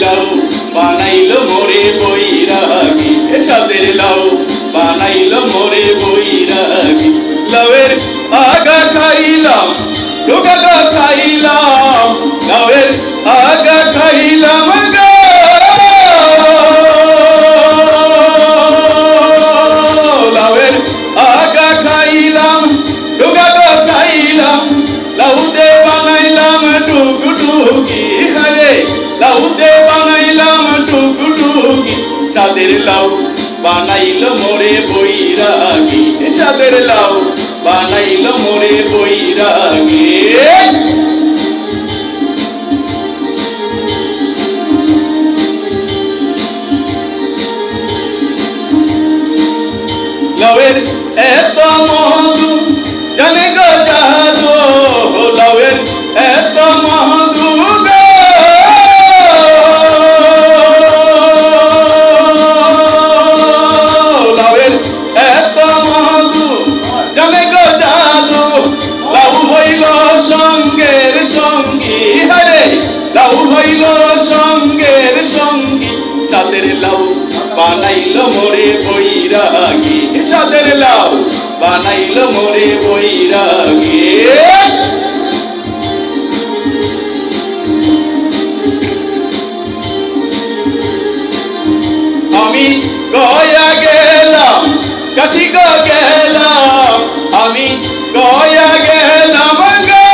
লাউ বানাইলো মোরে বৈরাগী, সাদের লাউ বানাইলো মোরে বৈরাগী। লাউয়ের আগা খাইলাম ডোকা গা খাইলাম, লাউয়ের আগা খাইলাম গো, লাউয়ের আগা খাইলাম ডোকা গা খাইলাম। লাউতে বানাইলাম টুকটুকি, হরে লাউতে বানাইলাম টুকটুকি। সাদের লাউ বানাইলো মোরে বৈরাগী, সাদের লাউ বানাইলো মোরে বৈরাগী। লাউয়ের এত মধু জানে গো জাদু, লাউয়ের এত মধু গো, লাউয়ের এত মধু জানে গো জাদু। লাউ হইল সঙ্গের সঙ্গী, হরে লাউ হইল সঙ্গের সঙ্গী। সাদের লাউ বানাইলো মোরে বৈরাগী, সাদের লাউ বানাইলো মোরে বৈরাগী। আমি গয়া গেলাম কাশি গো গেলাম, আমি গয়া গেলাম গো,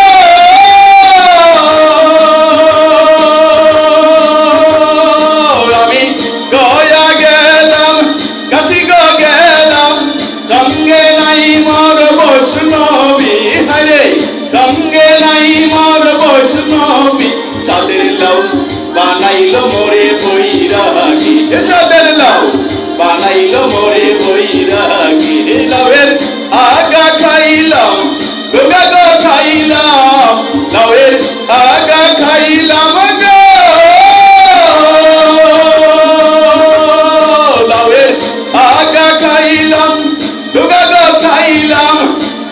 আমি গয়া গেলাম কাশি গো গেলাম। সঙ্গে নাই মোর বৈষ্ণবী, হরে সঙ্গে নাই মোর বৈষ্ণবী। সাদের লাউ বানাইলো মোরে বৈরাগী, সাদের লাউ বানাইলো মোরে বৈরাগী। লাউয়ের আগা খাইলাম ডোকা গো খাইলাম, লাউয়ের আগা খাইলাম গো, লাউয়ের আগা খাইলাম ডোকা গো খাইলাম।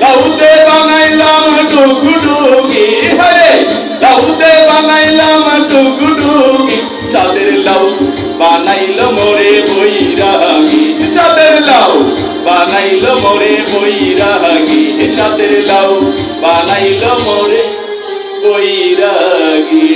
লাউতে বানাইলাম টুকটুকি, হরে লাউতে বানাইলাম টুকটুকি। সাদের লাউ বানাইলো মোরে বৈরাগী, সাদের লাউ বানাইলো মোরে বৈরাগী, সাদের লাউ বানাইলো মোরে বৈরাগী।